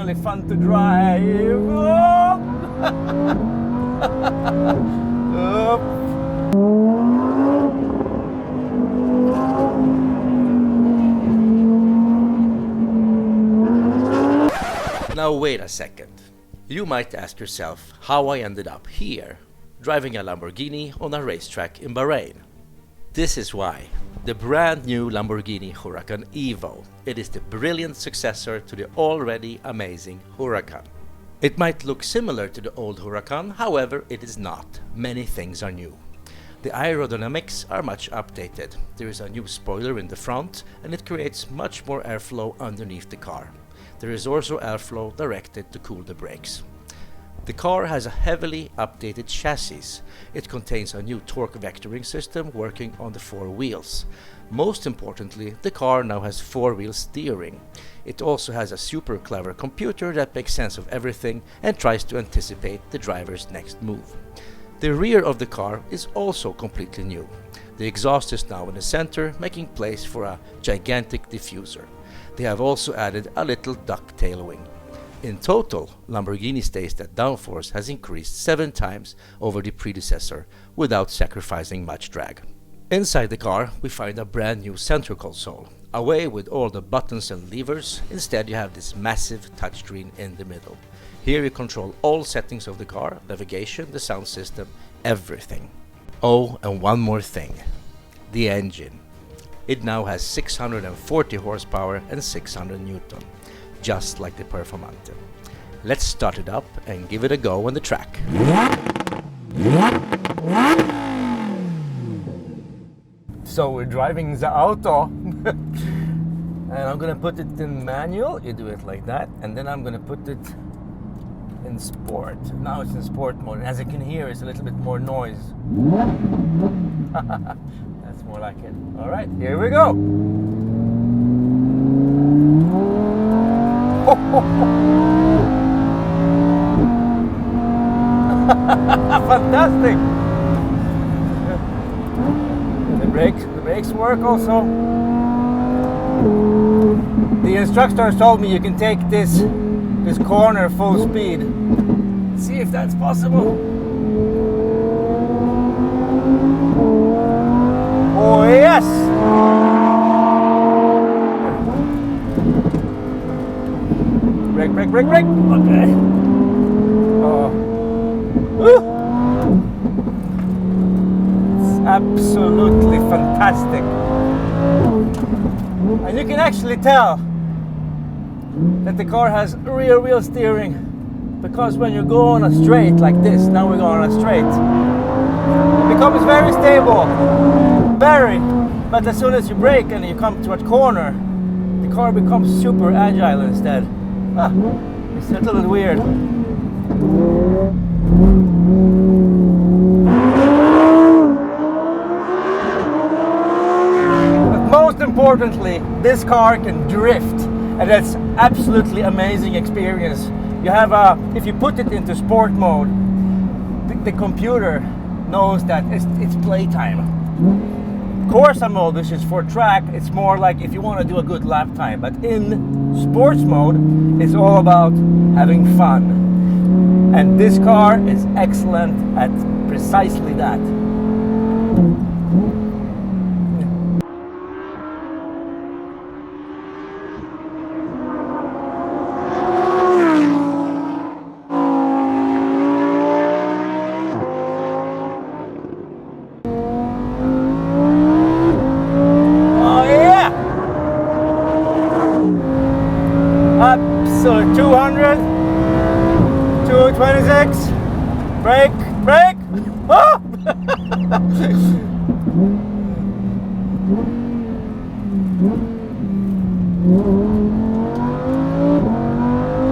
exceptionally fun to drive. Oh. Now wait a second. You might ask yourself how I ended up here, driving a Lamborghini on a racetrack in Bahrain. This is why. The brand new Lamborghini HuracanEVO. It is the brilliant successor to the already amazing Huracan. It might look similar to the old Huracan, however it is not. Many things are new. The aerodynamics are much updated. There is a new spoiler in the front and it creates much more airflow underneath the car. There is also airflow directed to cool the brakes. The car has a heavily updated chassis. It contains a new torque vectoring system working on the 4 wheels. Most importantly, the car now has 4-wheel steering. It also has a super clever computer that makes sense of everything and tries to anticipate the driver's next move. The rear of the car is also completely new. The exhaust is now in the center, making place for a gigantic diffuser. They have also added a little duck tail wing. In total, Lamborghini states that downforce has increased 7 times over the predecessor without sacrificing much drag. Inside the car, we find a brand new center console. Away with all the buttons and levers, instead you have this massive touchscreen in the middle. Here you control all settings of the car, navigation, the sound system, everything. Oh, and one more thing. The engine. It now has 640 horsepower and 600 Newton, just like the Performante. Let's start it up and give it a go on the track. So we're driving the auto and I'm gonna put it in manual. You do it like that, and then I'm gonna put it in sport. Now it's in sport mode, and as you can hear, it's a little bit more noise. That's more like it. All right, here we go. Fantastic. The brakes work also. The instructor told me you can take this corner full speed. See if that's possible. Oh yes! Brake. Okay. Oh. Woo. It's absolutely fantastic. And you can actually tell that the car has rear wheel steering, because when you go on a straight like this, now we're going on a straight, it becomes very stable, but as soon as you brake and you come to a corner, the car becomes super agile instead. It's a little bit weird. But most importantly, this car can drift. And that's absolutely amazing experience. You have if you put it into sport mode, the computer knows that it's playtime. Corsa mode, which is for track, it's more like if you want to do a good lap time. But in sports mode, it's all about having fun. And this car is excellent at precisely that. So 200, 226, brake, oh!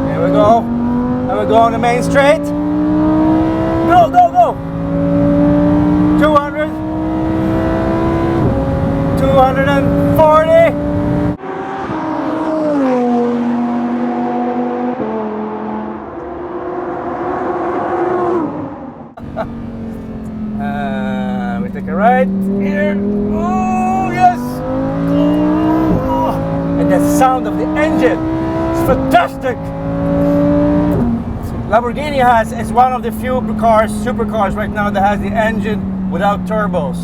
Here we go, and we go on the main straight, go, 200, 240, we take a right here. Oh yes! Oh. And the sound of the engine, it's fantastic. Lamborghini is one of the few supercars right now that has the engine without turbos.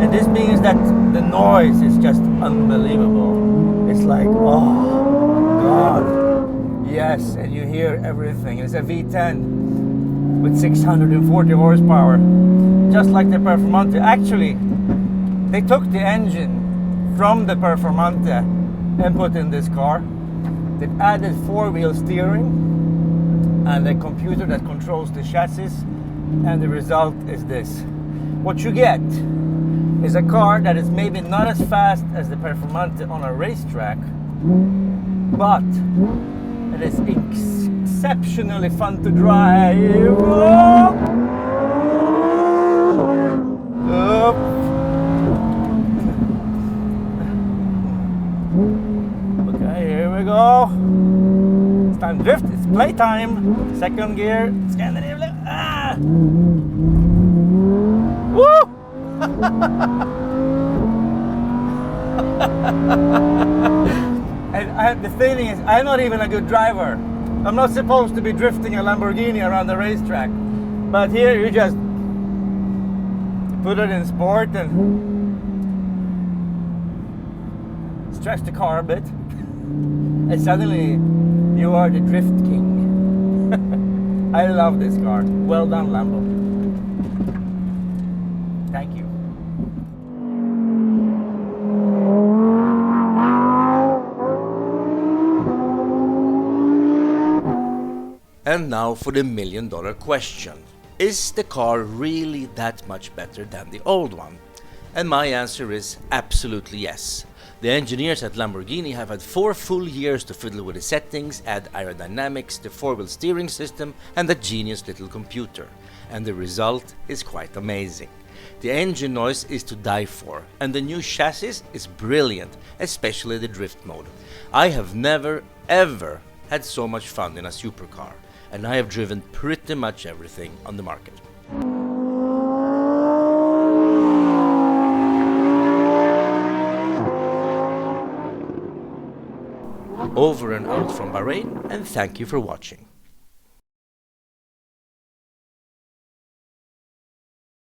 And this means that the noise is just unbelievable. It's like, oh God. Yes, and you hear everything. It's a V10 with 640 horsepower, just like the Performante. Actually, they took the engine from the Performante and put in this car. They've added four-wheel steering and a computer that controls the chassis, and the result is this. What you get is a car that is maybe not as fast as the Performante on a racetrack, but it is exceptionally fun to drive. Okay, here we go. It's time to drift. It's playtime. Second gear. Scandinavian. Ah! Woo! And the thing is, I'm not even a good driver. I'm not supposed to be drifting a Lamborghini around the racetrack. But here you just put it in sport and stretch the car a bit. And suddenly you are the drift king. I love this car. Well done, Lambo. Thank you. And now for the million-dollar question. Is the car really that much better than the old one? And my answer is absolutely yes. The engineers at Lamborghini have had 4 full years to fiddle with the settings, add aerodynamics, the 4-wheel steering system, and that genius little computer. And the result is quite amazing. The engine noise is to die for, and the new chassis is brilliant, especially the drift mode. I have never ever had so much fun in a supercar, and I have driven pretty much everything on the market. Over and out from Bahrain, and thank you for watching.